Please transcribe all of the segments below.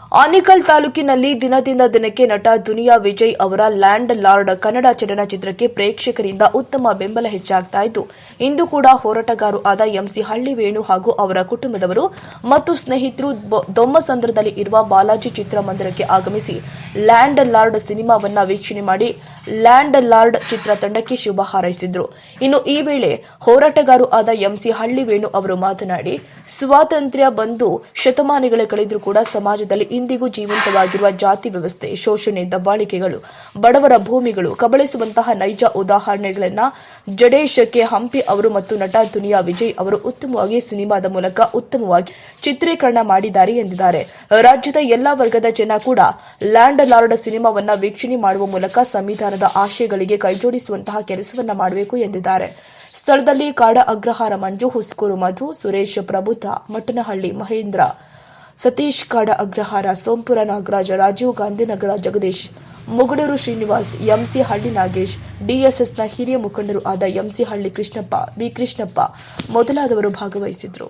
ಆನೇಕಲ್ ತಾಲೂಕಿನಲ್ಲಿ ದಿನದಿಂದ ದಿನಕ್ಕೆ ನಟ ದುನಿಯಾ ವಿಜಯ್ ಅವರ ಲ್ಯಾಂಡ್ ಲಾರ್ಡ್ ಕನ್ನಡ ಚಲನಚಿತ್ರಕ್ಕೆ ಪ್ರೇಕ್ಷಕರಿಂದ ಉತ್ತಮ ಬೆಂಬಲ ಹೆಚ್ಚಾಗ್ತಾ ಇದ್ದು ಇಂದು ಕೂಡ ಹೋರಾಟಗಾರರು ಆದ ಎಂಸಿ ಹಳ್ಳಿ ವೇಣು ಹಾಗೂ ಅವರ ಕುಟುಂಬದವರು ಮತ್ತು ಸ್ನೇಹಿತರು ದೊಮ್ಮಸಂದ್ರದಲ್ಲಿ ಇರುವ ಬಾಲಾಜಿ ಚಿತ್ರಮಂದಿರಕ್ಕೆ ಆಗಮಿಸಿ ಲ್ಯಾಂಡ್ ಲಾರ್ಡ್ ಸಿನಿಮಾವನ್ನ ವೀಕ್ಷಣೆ ಮಾಡಿ ಲ್ಯಾಂಡ್ ಲಾರ್ಡ್ ಚಿತ್ರತಂಡಕ್ಕೆ ಶುಭ ಹಾರೈಸಿದ್ರು. ಇನ್ನು ಈ ವೇಳೆ ಹೋರಾಟಗಾರರು ಆದ ಎಂಸಿ ಹಳ್ಳಿ ವೇಣು ಅವರು ಮಾತನಾಡಿ, ಸ್ವಾತಂತ್ರ್ಯ ಬಂದು ಶತಮಾನಗಳೇ ಕಳೆದರೂ ಕೂಡ ಸಮಾಜದಲ್ಲಿ ಇಂದಿಗೂ ಜೀವಂತವಾಗಿರುವ ಜಾತಿ ವ್ಯವಸ್ಥೆ, ಶೋಷಣೆ, ದಬ್ಬಾಳಿಕೆಗಳು, ಬಡವರ ಭೂಮಿಗಳು ಕಬಳಿಸುವಂತಹ ನೈಜ ಉದಾಹರಣೆಗಳನ್ನು ಜಡೇಶ್ ಕೆ ಹಂಪಿ ಅವರು ಮತ್ತು ನಟ ದುನಿಯಾ ವಿಜಯ್ ಅವರು ಉತ್ತಮವಾಗಿ ಸಿನಿಮಾದ ಮೂಲಕ ಉತ್ತಮವಾಗಿ ಚಿತ್ರೀಕರಣ ಮಾಡಿದ್ದಾರೆ ಎಂದಿದ್ದಾರೆ. ರಾಜ್ಯದ ಎಲ್ಲಾ ವರ್ಗದ ಜನ ಕೂಡ ಲ್ಯಾಂಡ್ ಲಾರ್ಡ್ ಸಿನಿಮಾವನ್ನ ವೀಕ್ಷಣೆ ಮಾಡುವ ಮೂಲಕ ಸಂವಿಧಾನದ ಆಶಯಗಳಿಗೆ ಕೈಜೋಡಿಸುವಂತಹ ಕೆಲಸವನ್ನ ಮಾಡಬೇಕು ಎಂದಿದ್ದಾರೆ. ಸ್ಥಳದಲ್ಲಿ ಕಾಡ ಅಗ್ರಹಾರ ಮಂಜು, ಹುಸ್ಕೂರು ಮಧು, ಸುರೇಶ್ ಪ್ರಬುದ್ಧ, ಮಟ್ಟನಹಳ್ಳಿ ಮಹೇಂದ್ರ, ಸತೀಶ್ ಕಾಡ ಅಗ್ರಹಾರ, ಸೋಂಪುರ ನಾಗರಾಜ, ರಾಜೀವ್ ಗಾಂಧಿನಗರ ಜಗದೀಶ್, ಮುಗಡೂರು ಶ್ರೀನಿವಾಸ್, ಎಂಸಿ ಹಳ್ಳಿ ನಾಗೇಶ್, ಡಿಎಸ್ಎಸ್ನ ಹಿರಿಯ ಮುಖಂಡರು ಆದ ಎಂಸಿ ಹಳ್ಳಿ ಕೃಷ್ಣಪ್ಪ, ವಿ ಕೃಷ್ಣಪ್ಪ ಮೊದಲಾದವರು ಭಾಗವಹಿಸಿದ್ರು.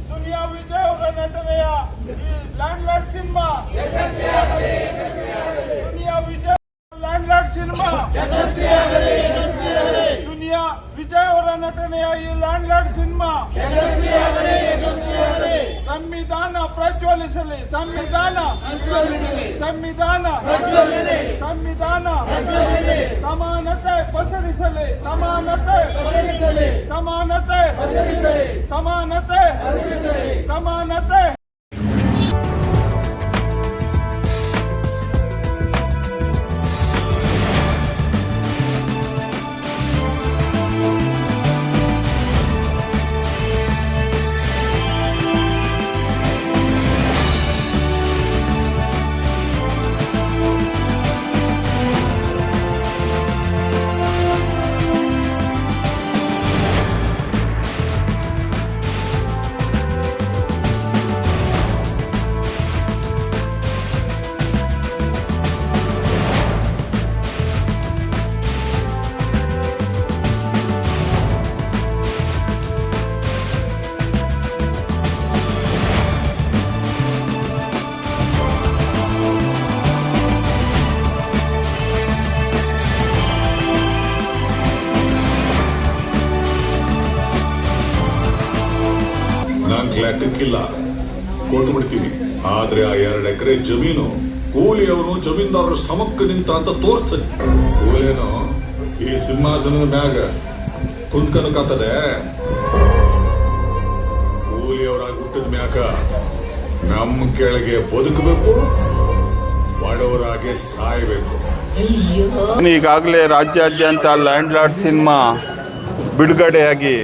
ದುನಿಯಾ ವಿಜಯ್ ಅವರ ನಟನೆಯ land lord cinema Duniya Vijay land lord cinema Duniya Vijay ಅವರ ನಟನೆಯ ಈ ಲ್ಯಾಂಡ್ ಲಾರ್ಡ್ ಸಿನಿಮಾ ಸಂವಿಧಾನ ಪ್ರಜ್ವಲಿಸಲಿ, ಸಂವಿಧಾನ ಸಮಾನತೆ ಪಸರಿಸಲಿ, ಸಮಾನತೆ. ನಾನು ಲೆಕ್ಕಕ್ಕಿಲ್ಲ ಕೊಟ್ಬಿಡ್ತೀನಿ, ಆದ್ರೆ ಆ 2 ಎಕರೆ ಜಮೀನು ಕೂಲಿಯವನು ಜಮೀನ್ದಾರರ ಸಮಕ್ಕೆ ನಿಂತ ಅಂತ ತೋರಿಸ್ತಾನೆ. ಕೂಲಿಯನು ಈ ಸಿಂಹಾಸನದ ಮ್ಯಾಗ ಕುಂತ್ಕನಕತ್ತದೆ, ಕೂಲಿಯವರಾಗಿ ಹುಟ್ಟಿದ ಮ್ಯಾಕ ನಮ್ಮ ಕೆಳಗೆ ಬದುಕಬೇಕು, ಬಡವರಾಗೆ ಸಾಯಬೇಕು. ಈಗಾಗಲೇ ರಾಜ್ಯಾದ್ಯಂತ ಲ್ಯಾಂಡ್ ಲಾರ್ಡ್ ಸಿನಿಮಾ ಬಿಡುಗಡೆಯಾಗಿ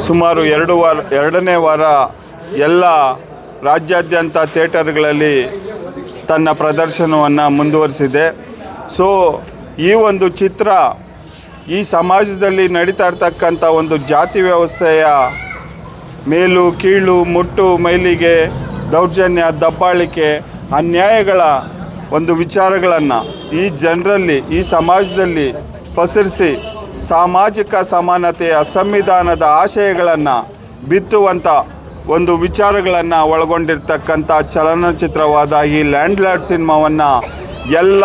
ಸುಮಾರು 2ನೇ ವಾರ ಎಲ್ಲ ರಾಜ್ಯಾದ್ಯಂತ ಥಿಯೇಟರ್ಗಳಲ್ಲಿ ತನ್ನ ಪ್ರದರ್ಶನವನ್ನು ಮುಂದುವರಿಸಿದೆ. ಸೊ ಈ ಒಂದು ಚಿತ್ರ ಈ ಸಮಾಜದಲ್ಲಿ ನಡೀತಾ ಇರ್ತಕ್ಕಂಥ ಒಂದು ಜಾತಿ ವ್ಯವಸ್ಥೆಯ ಮೇಲು ಕೀಳು, ಮುಟ್ಟು ಮೈಲಿಗೆ, ದೌರ್ಜನ್ಯ, ದಬ್ಬಾಳಿಕೆ, ಅನ್ಯಾಯಗಳ ಒಂದು ವಿಚಾರಗಳನ್ನು ಈ ಜನರಲ್ಲಿ, ಈ ಸಮಾಜದಲ್ಲಿ ಪಸರಿಸಿ ಸಾಮಾಜಿಕ ಸಮಾನತೆಯ ಸಂವಿಧಾನದ ಆಶಯಗಳನ್ನು ಬಿತ್ತುವಂಥ ಒಂದು ವಿಚಾರಗಳನ್ನು ಒಳಗೊಂಡಿರ್ತಕ್ಕಂಥ ಚಲನಚಿತ್ರವಾದ ಈ ಲ್ಯಾಂಡ್ ಲಾರ್ಡ್ ಸಿನಿಮಾವನ್ನು ಎಲ್ಲ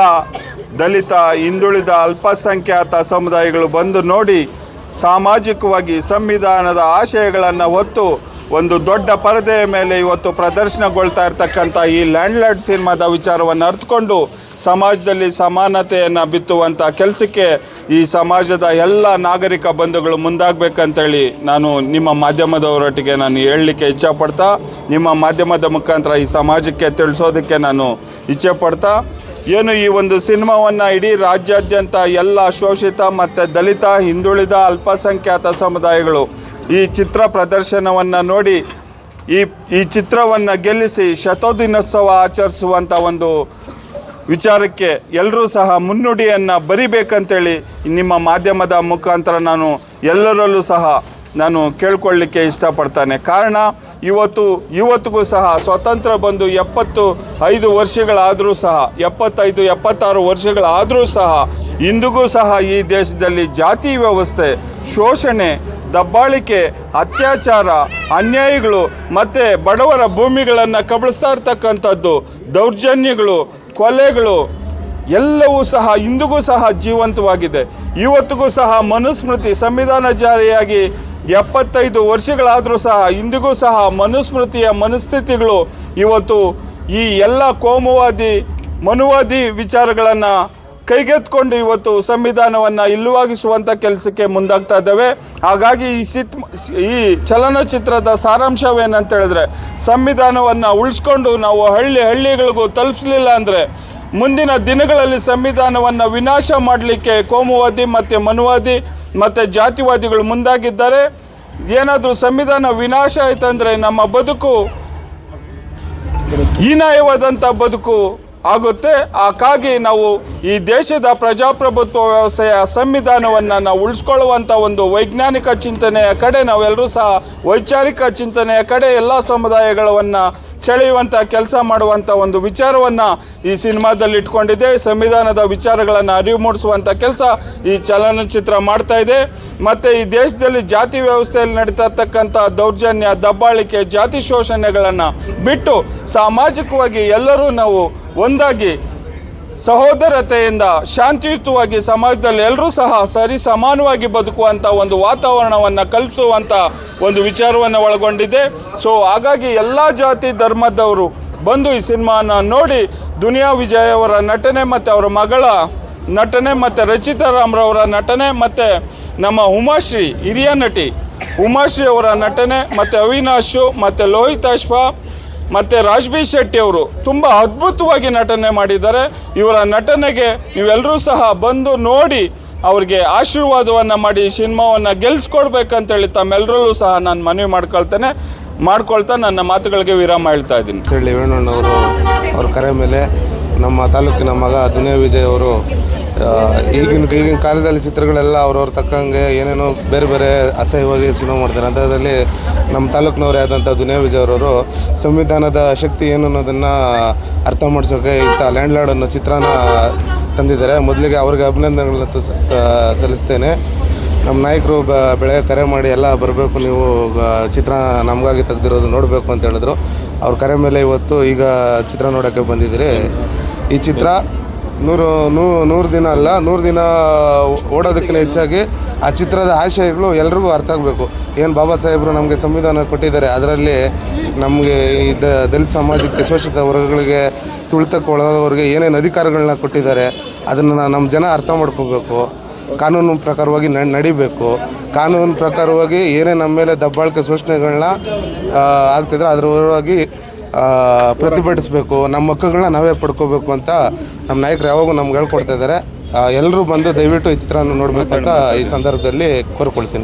ದಲಿತ, ಹಿಂದುಳಿದ, ಅಲ್ಪಸಂಖ್ಯಾತ ಸಮುದಾಯಗಳು ಬಂದು ನೋಡಿ ಸಾಮಾಜಿಕವಾಗಿ ಸಂವಿಧಾನದ ಆಶಯಗಳನ್ನು ಹೊತ್ತು ಒಂದು ದೊಡ್ಡ ಪರದೆಯ ಮೇಲೆ ಇವತ್ತು ಪ್ರದರ್ಶನಗೊಳ್ತಾ ಇರ್ತಕ್ಕಂಥ ಈ ಲ್ಯಾಂಡ್ ಲಾರ್ಡ್ ಸಿನಿಮಾದ ವಿಚಾರವನ್ನು ಅರ್ಥಕೊಂಡು ಸಮಾಜದಲ್ಲಿ ಸಮಾನತೆಯನ್ನು ಬಿತ್ತುವಂಥ ಕೆಲಸಕ್ಕೆ ಈ ಸಮಾಜದ ಎಲ್ಲ ನಾಗರಿಕ ಬಂಧುಗಳು ಮುಂದಾಗಬೇಕಂತೇಳಿ ನಾನು ನಿಮ್ಮ ಮಾಧ್ಯಮದವರೊಟ್ಟಿಗೆ ನಾನು ಹೇಳಲಿಕ್ಕೆ ಇಚ್ಛೆಪಡ್ತಾ, ನಿಮ್ಮ ಮಾಧ್ಯಮದ ಮುಖಾಂತರ ಈ ಸಮಾಜಕ್ಕೆ ತಿಳಿಸೋದಕ್ಕೆ ನಾನು ಇಚ್ಛೆಪಡ್ತಾ, ಏನು ಈ ಒಂದು ಸಿನಿಮಾವನ್ನು ಇಡೀ ರಾಜ್ಯಾದ್ಯಂತ ಎಲ್ಲ ಶೋಷಿತ ಮತ್ತು ದಲಿತ, ಹಿಂದುಳಿದ, ಅಲ್ಪಸಂಖ್ಯಾತ ಸಮುದಾಯಗಳು ಈ ಚಿತ್ರ ಪ್ರದರ್ಶನವನ್ನು ನೋಡಿ ಈ ಚಿತ್ರವನ್ನು ಗೆಲ್ಲಿಸಿ ಶತದಿನೋತ್ಸವ ಆಚರಿಸುವಂಥ ಒಂದು ವಿಚಾರಕ್ಕೆ ಎಲ್ಲರೂ ಸಹ ಮುನ್ನುಡಿಯನ್ನು ಬರಿಬೇಕಂತೇಳಿ ನಿಮ್ಮ ಮಾಧ್ಯಮದ ಮುಖಾಂತರ ನಾನು ಎಲ್ಲರಲ್ಲೂ ಸಹ ನಾನು ಕೇಳ್ಕೊಳ್ಳಿಕ್ಕೆ ಇಷ್ಟಪಡ್ತಾನೆ. ಕಾರಣ ಇವತ್ತಿಗೂ ಸಹ ಸ್ವತಂತ್ರ ಬಂದು 75 ವರ್ಷಗಳಾದರೂ ಸಹ 76 ವರ್ಷಗಳಾದರೂ ಸಹ ಇಂದಿಗೂ ಸಹ ಈ ದೇಶದಲ್ಲಿ ಜಾತಿ ವ್ಯವಸ್ಥೆ, ಶೋಷಣೆ, ದಬ್ಬಾಳಿಕೆ, ಅತ್ಯಾಚಾರ, ಅನ್ಯಾಯಗಳು ಮತ್ತು ಬಡವರ ಭೂಮಿಗಳನ್ನು ಕಬಳಿಸ್ತಾ ಇರ್ತಕ್ಕಂಥದ್ದು, ದೌರ್ಜನ್ಯಗಳು, ಕೊಲೆಗಳು ಎಲ್ಲವೂ ಸಹ ಇಂದಿಗೂ ಸಹ ಜೀವಂತವಾಗಿದೆ. ಇವತ್ತಿಗೂ ಸಹ ಮನುಸ್ಮೃತಿ ಸಂವಿಧಾನ ಜಾರಿಯಾಗಿ 75 ವರ್ಷಗಳಾದರೂ ಸಹ ಇಂದಿಗೂ ಸಹ ಮನುಸ್ಮೃತಿಯ ಮನಸ್ಥಿತಿಗಳು ಇವತ್ತು ಈ ಎಲ್ಲ ಕೋಮುವಾದಿ ಮನುವಾದಿ ವಿಚಾರಗಳನ್ನು ಕೈಗೆತ್ಕೊಂಡು ಇವತ್ತು ಸಂವಿಧಾನವನ್ನು ಇಲ್ಲವಾಗಿಸುವಂಥ ಕೆಲಸಕ್ಕೆ ಮುಂದಾಗ್ತಾ ಇದ್ದಾವೆ. ಹಾಗಾಗಿ ಈ ಚಲನಚಿತ್ರದ ಸಾರಾಂಶವೇನಂತ ಹೇಳಿದ್ರೆ, ಸಂವಿಧಾನವನ್ನು ಉಳಿಸ್ಕೊಂಡು ನಾವು ಹಳ್ಳಿಗಳಿಗೂ ತಲುಪಿಸಲಿಲ್ಲ ಅಂದರೆ ಮುಂದಿನ ದಿನಗಳಲ್ಲಿ ಸಂವಿಧಾನವನ್ನು ವಿನಾಶ ಮಾಡಲಿಕ್ಕೆ ಕೋಮುವಾದಿ ಮತ್ತು ಮನುವಾದಿ ಮತ್ತು ಜಾತಿವಾದಿಗಳು ಮುಂದಾಗಿದ್ದಾರೆ. ಏನಾದರೂ ಸಂವಿಧಾನ ವಿನಾಶ ಆಯ್ತಂದರೆ ನಮ್ಮ ಬದುಕು ಹೀನಾಯವಾದಂಥ ಬದುಕು ಆಗುತ್ತೆ. ಹಾಗಾಗಿ ನಾವು ಈ ದೇಶದ ಪ್ರಜಾಪ್ರಭುತ್ವ ವ್ಯವಸ್ಥೆಯ ಸಂವಿಧಾನವನ್ನು ನಾವು ಉಳಿಸ್ಕೊಳ್ಳುವಂಥ ಒಂದು ವೈಜ್ಞಾನಿಕ ಚಿಂತನೆಯ ಕಡೆ ನಾವೆಲ್ಲರೂ ಸಹ ವೈಚಾರಿಕ ಚಿಂತನೆಯ ಕಡೆ ಎಲ್ಲ ಸಮುದಾಯಗಳನ್ನು ಸೆಳೆಯುವಂಥ ಕೆಲಸ ಮಾಡುವಂಥ ಒಂದು ವಿಚಾರವನ್ನು ಈ ಸಿನಿಮಾದಲ್ಲಿ ಇಟ್ಕೊಂಡಿದೆ. ಸಂವಿಧಾನದ ವಿಚಾರಗಳನ್ನು ಅರಿವು ಮೂಡಿಸುವಂಥ ಕೆಲಸ ಈ ಚಲನಚಿತ್ರ ಮಾಡ್ತಾ ಇದೆ. ಮತ್ತು ಈ ದೇಶದಲ್ಲಿ ಜಾತಿ ವ್ಯವಸ್ಥೆಯಲ್ಲಿ ನಡೀತಾ ಇರ್ತಕ್ಕಂಥ ದೌರ್ಜನ್ಯ, ದಬ್ಬಾಳಿಕೆ, ಜಾತಿ ಶೋಷಣೆಗಳನ್ನು ಬಿಟ್ಟು ಸಾಮಾಜಿಕವಾಗಿ ಎಲ್ಲರೂ ನಾವು ಒಂದಾಗಿ ಸಹೋದರತೆಯಿಂದ ಶಾಂತಿಯುತವಾಗಿ ಸಮಾಜದಲ್ಲಿ ಎಲ್ಲರೂ ಸಹ ಸರಿ ಸಮಾನವಾಗಿ ಬದುಕುವಂಥ ಒಂದು ವಾತಾವರಣವನ್ನು ಕಲ್ಪಿಸುವಂಥ ಒಂದು ವಿಚಾರವನ್ನು ಒಳಗೊಂಡಿದೆ. ಸೊ ಹಾಗಾಗಿ ಎಲ್ಲ ಜಾತಿ ಧರ್ಮದವರು ಬಂದು ಈ ಸಿನಿಮಾನ ನೋಡಿ ದುನಿಯಾ ವಿಜಯ್ ಅವರ ನಟನೆ ಮತ್ತು ಅವರ ಮಗಳ ನಟನೆ ಮತ್ತು ರಚಿತಾ ರಾಮ್ರವರ ನಟನೆ ಮತ್ತು ನಮ್ಮ ಉಮಾಶ್ರೀ ಹಿರಿಯ ನಟಿ ಉಮಾಶ್ರೀ ಅವರ ನಟನೆ ಮತ್ತು ಅವಿನಾಶು ಮತ್ತು ಲೋಹಿತ್ ಅಶ್ವಾ ಮತ್ತು ರಾಜ್ಬಿ ಶೆಟ್ಟಿ ಅವರು ತುಂಬ ಅದ್ಭುತವಾಗಿ ನಟನೆ ಮಾಡಿದ್ದಾರೆ. ಇವರ ನಟನೆಗೆ ನೀವೆಲ್ಲರೂ ಸಹ ಬಂದು ನೋಡಿ ಅವ್ರಿಗೆ ಆಶೀರ್ವಾದವನ್ನು ಮಾಡಿ ಸಿನಿಮಾವನ್ನು ಗೆಲ್ಲಿಸ್ಕೊಡ್ಬೇಕಂತೇಳಿ ತಮ್ಮೆಲ್ಲರಲ್ಲೂ ಸಹ ನಾನು ಮನವಿ ಮಾಡ್ಕೊಳ್ತಾ ನನ್ನ ಮಾತುಗಳಿಗೆ ವಿರಾಮ ಹೇಳ್ತಾ ಇದ್ದೀನಿ. ಚಳ್ಳಿ ವೇಣಣ್ಣವರು ಅವ್ರ ಕರೆ ಮೇಲೆ ನಮ್ಮ ತಾಲೂಕಿನ ಮಗ ದುನಿಯಾ ವಿಜಯ್ ಅವರು ಈಗಿನ ಕಾಲದಲ್ಲಿ ಚಿತ್ರಗಳೆಲ್ಲ ಅವ್ರವ್ರ ತಕ್ಕಂಗೆ ಏನೇನೋ ಬೇರೆ ಬೇರೆ ಅಸಹ್ಯವಾಗಿ ಸಿನಿಮಾ ಮಾಡ್ತಾರೆ. ಅಂಥದ್ರಲ್ಲಿ ನಮ್ಮ ತಾಲೂಕಿನವರೇ ಆದಂಥ ದುನಿಯಾ ವಿಜಯ್ ಅವರವರು ಸಂವಿಧಾನದ ಶಕ್ತಿ ಏನು ಅನ್ನೋದನ್ನು ಅರ್ಥ ಮಾಡಿಸೋಕೆ ಇಂಥ ಲ್ಯಾಂಡ್ ಲಾರ್ಡ್ ಅನ್ನೋ ಚಿತ್ರನ ತಂದಿದ್ದಾರೆ. ಮೊದಲಿಗೆ ಅವ್ರಿಗೆ ಅಭಿನಂದನೆಗಳನ್ನು ಸಲ್ಲಿಸ್ತೇನೆ. ನಮ್ಮ ನಾಯಕರು ಬೆಳಗ್ಗೆ ಕರೆ ಮಾಡಿ ಎಲ್ಲ ಬರಬೇಕು, ನೀವು ಚಿತ್ರ ನಮಗಾಗಿ ತೆಗೆದಿರೋದು ನೋಡಬೇಕು ಅಂತ ಹೇಳಿದ್ರು. ಅವ್ರ ಕರೆ ಮೇಲೆ ಇವತ್ತು ಈಗ ಚಿತ್ರ ನೋಡೋಕ್ಕೆ ಬಂದಿದ್ದೀರಿ. ಈ ಚಿತ್ರ 100 ದಿನ ಅಲ್ಲ, 100 ದಿನ ಓಡೋದಕ್ಕಿಂತ ಹೆಚ್ಚಾಗಿ ಆ ಚಿತ್ರದ ಆಶಯಗಳು ಎಲ್ರಿಗೂ ಅರ್ಥ ಆಗಬೇಕು. ಏನು ಬಾಬಾ ಸಾಹೇಬರು ನಮಗೆ ಸಂವಿಧಾನ ಕೊಟ್ಟಿದ್ದಾರೆ, ಅದರಲ್ಲಿ ನಮಗೆ ಈ ದಲಿತ ಸಮಾಜಕ್ಕೆ, ಶೋಷಿತ ವರ್ಗಗಳಿಗೆ, ತುಳಿತಕ್ಕೆ ಒಳಗೋರಿಗೆ ಏನೇನು ಅಧಿಕಾರಗಳನ್ನ ಕೊಟ್ಟಿದ್ದಾರೆ ಅದನ್ನು ನಮ್ಮ ಜನ ಅರ್ಥ ಮಾಡ್ಕೋಬೇಕು. ಕಾನೂನು ಪ್ರಕಾರವಾಗಿ ನಡಿಬೇಕು. ಕಾನೂನು ಪ್ರಕಾರವಾಗಿ ಏನೇ ನಮ್ಮ ಮೇಲೆ ದಬ್ಬಾಳಿಕೆ ಶೋಷಣೆಗಳನ್ನ ಆಗ್ತಿದ್ರೆ ಅದರವಾಗಿ ಪ್ರತಿಭಟಿಸಬೇಕು. ನಮ್ಮ ಹಕ್ಕುಗಳನ್ನ ನಾವೇ ಪಡ್ಕೋಬೇಕು ಅಂತ ನಮ್ಮ ನಾಯಕರು ಯಾವಾಗೂ ನಮ್ಗೆ ಹೇಳ್ಕೊಡ್ತಾ ಇದ್ದಾರೆ. ಎಲ್ಲರೂ ಬಂದು ದಯವಿಟ್ಟು ಈ ಚಿತ್ರನ ನೋಡಬೇಕು ಅಂತ ಈ ಸಂದರ್ಭದಲ್ಲಿ ಕೋರ್ಕೊಳ್ತೀನಿ.